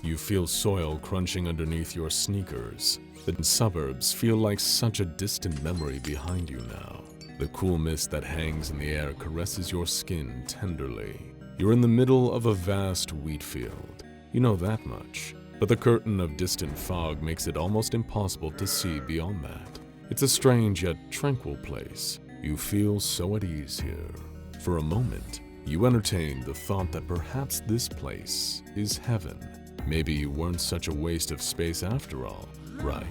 You feel soil crunching underneath your sneakers. The suburbs feel like such a distant memory behind you now. The cool mist that hangs in the air caresses your skin tenderly. You're in the middle of a vast wheat field. You know that much. But the curtain of distant fog makes it almost impossible to see beyond that. It's a strange yet tranquil place. You feel so at ease here. For a moment, you entertain the thought that perhaps this place is heaven. Maybe you weren't such a waste of space after all, right?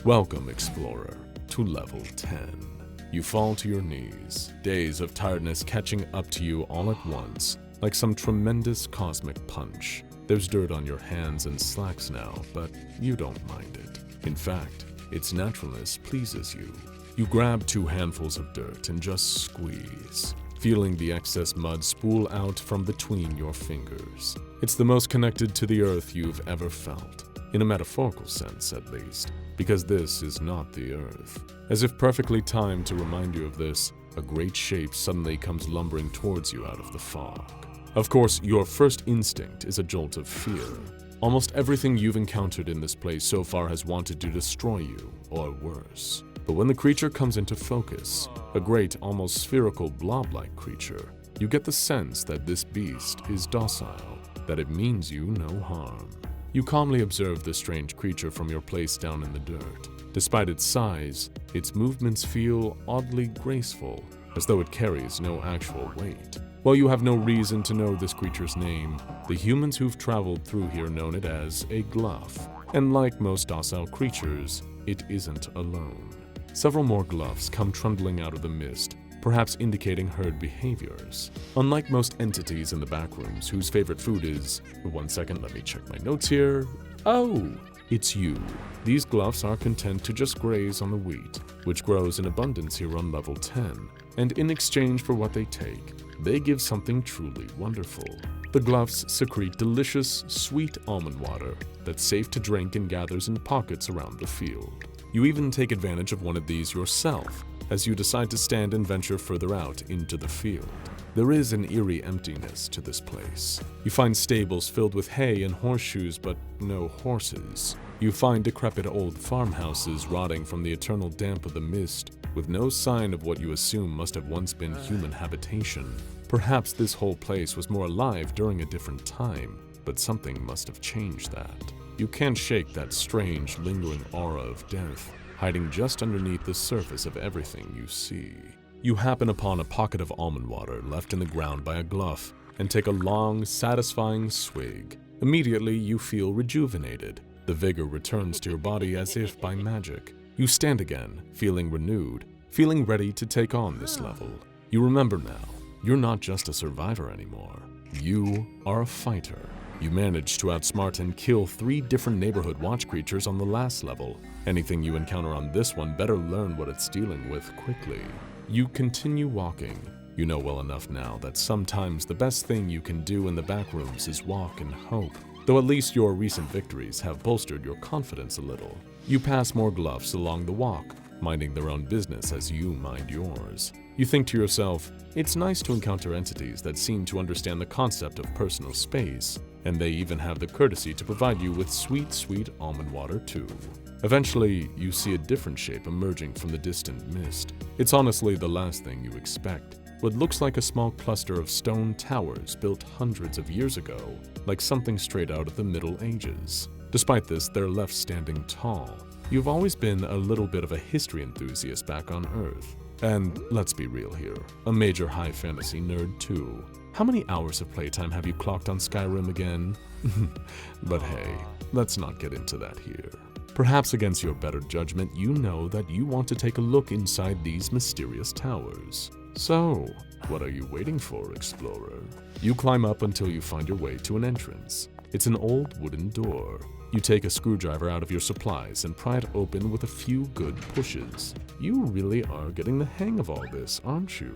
Welcome, explorer, to level 10. You fall to your knees, days of tiredness catching up to you all at once, like some tremendous cosmic punch. There's dirt on your hands and slacks now, but you don't mind it. In fact, its naturalness pleases you. You grab 2 handfuls of dirt and just squeeze, feeling the excess mud spool out from between your fingers. It's the most connected to the earth you've ever felt, in a metaphorical sense at least, because this is not the earth. As if perfectly timed to remind you of this, a great shape suddenly comes lumbering towards you out of the fog. Of course, your first instinct is a jolt of fear. Almost everything you've encountered in this place so far has wanted to destroy you, or worse. But when the creature comes into focus, a great, almost spherical blob-like creature, you get the sense that this beast is docile, that it means you no harm. You calmly observe the strange creature from your place down in the dirt. Despite its size, its movements feel oddly graceful, as though it carries no actual weight. While you have no reason to know this creature's name, the humans who've traveled through here know it as a gluff. And like most docile creatures, it isn't alone. Several more gluffs come trundling out of the mist, perhaps indicating herd behaviors. Unlike most entities in the backrooms whose favorite food is… One second, let me check my notes here. Oh, it's you. These gluffs are content to just graze on the wheat, which grows in abundance here on level 10. And in exchange for what they take, they give something truly wonderful. The gluffs secrete delicious, sweet almond water that's safe to drink and gathers in pockets around the field. You even take advantage of one of these yourself, as you decide to stand and venture further out into the field. There is an eerie emptiness to this place. You find stables filled with hay and horseshoes, but no horses. You find decrepit old farmhouses rotting from the eternal damp of the mist, with no sign of what you assume must have once been human habitation. Perhaps this whole place was more alive during a different time, but something must have changed that. You can't shake that strange, lingering aura of death, hiding just underneath the surface of everything you see. You happen upon a pocket of almond water left in the ground by a gluff and take a long, satisfying swig. Immediately, you feel rejuvenated. The vigor returns to your body as if by magic. You stand again, feeling renewed, feeling ready to take on this level. You remember now, you're not just a survivor anymore. You are a fighter. You managed to outsmart and kill 3 different neighborhood watch creatures on the last level. Anything you encounter on this one better learn what it's dealing with quickly. You continue walking. You know well enough now that sometimes the best thing you can do in the backrooms is walk and hope, though at least your recent victories have bolstered your confidence a little. You pass more gluffs along the walk, minding their own business as you mind yours. You think to yourself, it's nice to encounter entities that seem to understand the concept of personal space, and they even have the courtesy to provide you with sweet, sweet almond water too. Eventually, you see a different shape emerging from the distant mist. It's honestly the last thing you expect. What looks like a small cluster of stone towers built hundreds of years ago, like something straight out of the Middle Ages. Despite this, they're left standing tall. You've always been a little bit of a history enthusiast back on Earth. And let's be real here, a major high fantasy nerd too. How many hours of playtime have you clocked on Skyrim again? But hey, let's not get into that here. Perhaps against your better judgment, you know that you want to take a look inside these mysterious towers. So, what are you waiting for, explorer? You climb up until you find your way to an entrance. It's an old wooden door. You take a screwdriver out of your supplies and pry it open with a few good pushes. You really are getting the hang of all this, aren't you?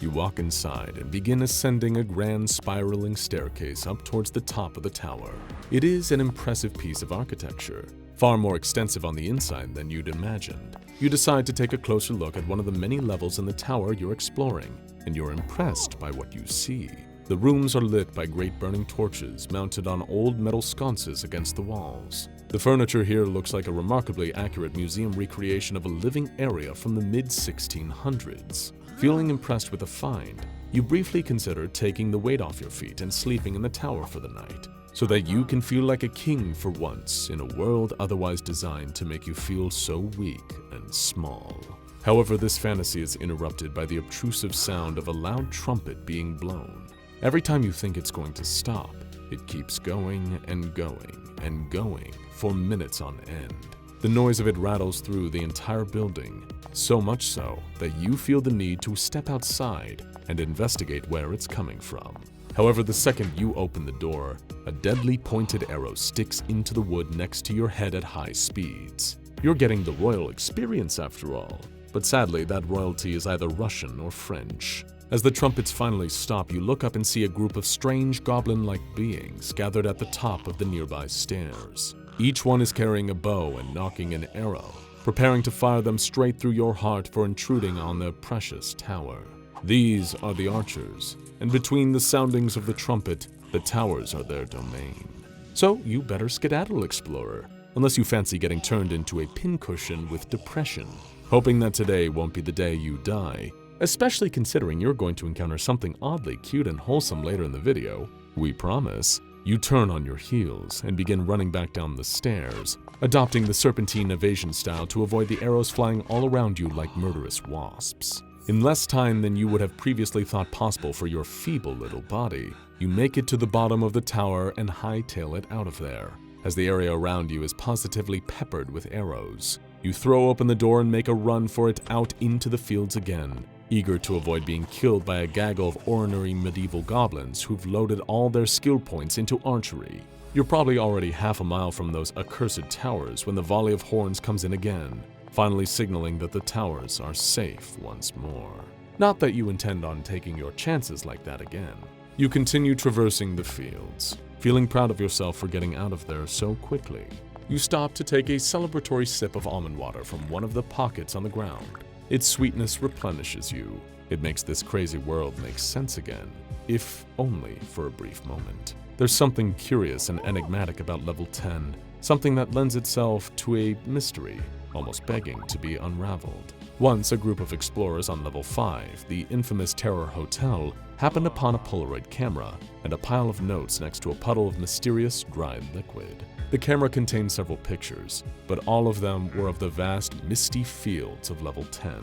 You walk inside and begin ascending a grand spiraling staircase up towards the top of the tower. It is an impressive piece of architecture, far more extensive on the inside than you'd imagined. You decide to take a closer look at one of the many levels in the tower you're exploring, and you're impressed by what you see. The rooms are lit by great burning torches mounted on old metal sconces against the walls. The furniture here looks like a remarkably accurate museum recreation of a living area from the mid-1600s. Feeling impressed with the find, you briefly consider taking the weight off your feet and sleeping in the tower for the night, so that you can feel like a king for once in a world otherwise designed to make you feel so weak and small. However, this fantasy is interrupted by the obtrusive sound of a loud trumpet being blown. Every time you think it's going to stop, it keeps going and going and going for minutes on end. The noise of it rattles through the entire building, so much so that you feel the need to step outside and investigate where it's coming from. However, the second you open the door, a deadly pointed arrow sticks into the wood next to your head at high speeds. You're getting the royal experience after all, but sadly that royalty is either Russian or French. As the trumpets finally stop, you look up and see a group of strange goblin-like beings gathered at the top of the nearby stairs. Each one is carrying a bow and knocking an arrow, preparing to fire them straight through your heart for intruding on their precious tower. These are the archers, and between the soundings of the trumpet, the towers are their domain. So you better skedaddle, explorer, unless you fancy getting turned into a pincushion with depression, hoping that today won't be the day you die. Especially considering you're going to encounter something oddly cute and wholesome later in the video, we promise. You turn on your heels and begin running back down the stairs, adopting the serpentine evasion style to avoid the arrows flying all around you like murderous wasps. In less time than you would have previously thought possible for your feeble little body, you make it to the bottom of the tower and hightail it out of there, as the area around you is positively peppered with arrows. You throw open the door and make a run for it out into the fields again, eager to avoid being killed by a gaggle of ornery medieval goblins who've loaded all their skill points into archery. You're probably already half a mile from those accursed towers when the volley of horns comes in again, finally signaling that the towers are safe once more. Not that you intend on taking your chances like that again. You continue traversing the fields, feeling proud of yourself for getting out of there so quickly. You stop to take a celebratory sip of almond water from one of the pockets on the ground. Its sweetness replenishes you. It makes this crazy world make sense again, if only for a brief moment. There's something curious and enigmatic about level 10, something that lends itself to a mystery, almost begging to be unraveled. Once a group of explorers on level 5, the infamous Terror Hotel, happened upon a Polaroid camera and a pile of notes next to a puddle of mysterious dried liquid. The camera contained several pictures, but all of them were of the vast, misty fields of level 10.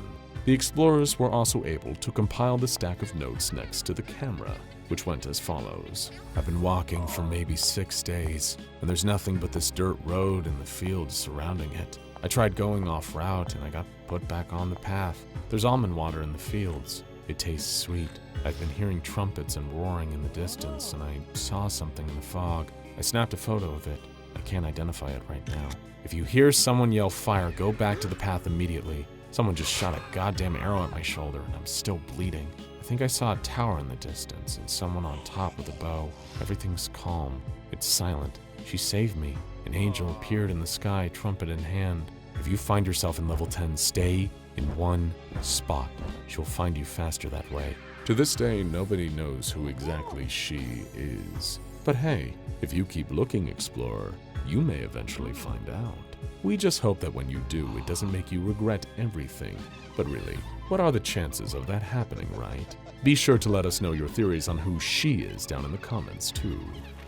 The explorers were also able to compile the stack of notes next to the camera, which went as follows. I've been walking for maybe 6 days, and there's nothing but this dirt road and the fields surrounding it. I tried going off route and I got put back on the path. There's almond water in the fields. It tastes sweet. I've been hearing trumpets and roaring in the distance, and I saw something in the fog. I snapped a photo of it. I can't identify it right now. If you hear someone yell fire, go back to the path immediately. Someone just shot a goddamn arrow at my shoulder and I'm still bleeding. I think I saw a tower in the distance and someone on top with a bow. Everything's calm. It's silent. She saved me. An angel appeared in the sky, trumpet in hand. If you find yourself in level 10, stay in one spot. She'll find you faster that way. To this day, nobody knows who exactly she is. But hey, if you keep looking, explorer, you may eventually find out. We just hope that when you do, it doesn't make you regret everything. But really, what are the chances of that happening, right? Be sure to let us know your theories on who she is down in the comments, too.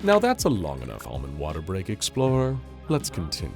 Now that's a long enough almond water break, explorer. Let's continue.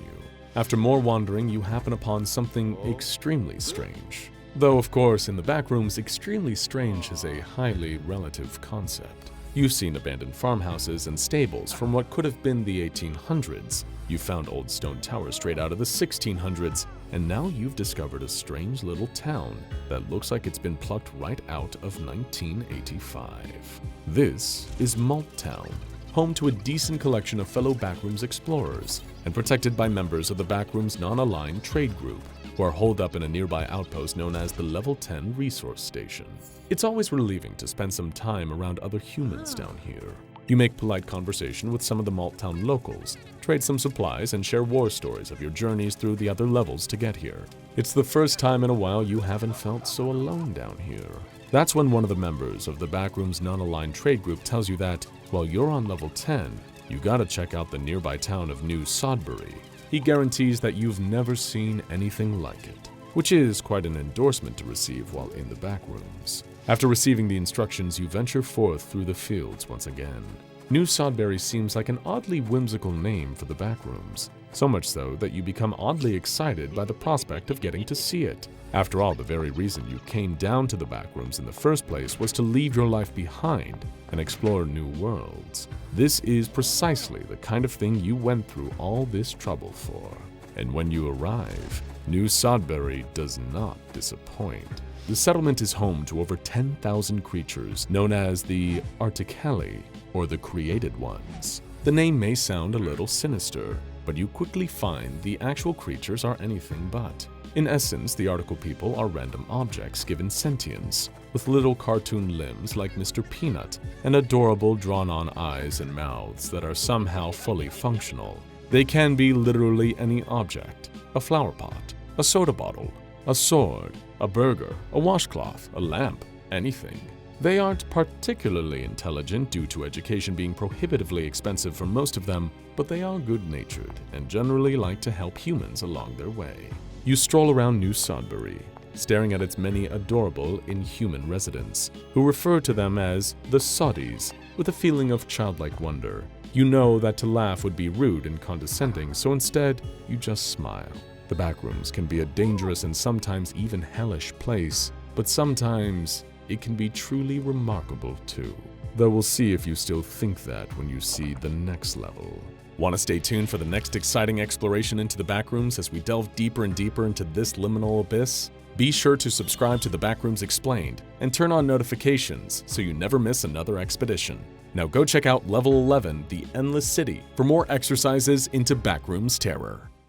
After more wandering, you happen upon something extremely strange. Though, of course, in the backrooms, extremely strange is a highly relative concept. You've seen abandoned farmhouses and stables from what could have been the 1800s. You found old stone towers straight out of the 1600s, and now you've discovered a strange little town that looks like it's been plucked right out of 1985. This is MALT Town, home to a decent collection of fellow Backrooms explorers, and protected by members of the Backrooms non-aligned trade group, who are holed up in a nearby outpost known as the Level 10 Resource Station. It's always relieving to spend some time around other humans down here. You make polite conversation with some of the MALT Town locals, trade some supplies, and share war stories of your journeys through the other levels to get here. It's the first time in a while you haven't felt so alone down here. That's when one of the members of the Backrooms non-aligned trade group tells you that, while you're on level 10, you gotta check out the nearby town of New Sodbury. He guarantees that you've never seen anything like it, which is quite an endorsement to receive while in the Backrooms. After receiving the instructions, you venture forth through the fields once again. New Sodbury seems like an oddly whimsical name for the Backrooms, so much so that you become oddly excited by the prospect of getting to see it. After all, the very reason you came down to the Backrooms in the first place was to leave your life behind and explore new worlds. This is precisely the kind of thing you went through all this trouble for. And when you arrive, New Sodbury does not disappoint. The settlement is home to over 10,000 creatures known as the Articali, or the Created Ones. The name may sound a little sinister, but you quickly find the actual creatures are anything but. In essence, the article people are random objects given sentience, with little cartoon limbs like Mr. Peanut, and adorable drawn-on eyes and mouths that are somehow fully functional. They can be literally any object: a flower pot, a soda bottle, a sword, a burger, a washcloth, a lamp, anything. They aren't particularly intelligent due to education being prohibitively expensive for most of them, but they are good-natured and generally like to help humans along their way. You stroll around New Sodbury, staring at its many adorable inhuman residents, who refer to them as the Soddies, with a feeling of childlike wonder. You know that to laugh would be rude and condescending, so instead, you just smile. The Backrooms can be a dangerous and sometimes even hellish place, but sometimes it can be truly remarkable too. Though we'll see if you still think that when you see the next level. Want to stay tuned for the next exciting exploration into the Backrooms as we delve deeper and deeper into this liminal abyss? Be sure to subscribe to the Backrooms Explained and turn on notifications so you never miss another expedition. Now go check out Level 11, The Endless City, for more exercises into Backrooms terror.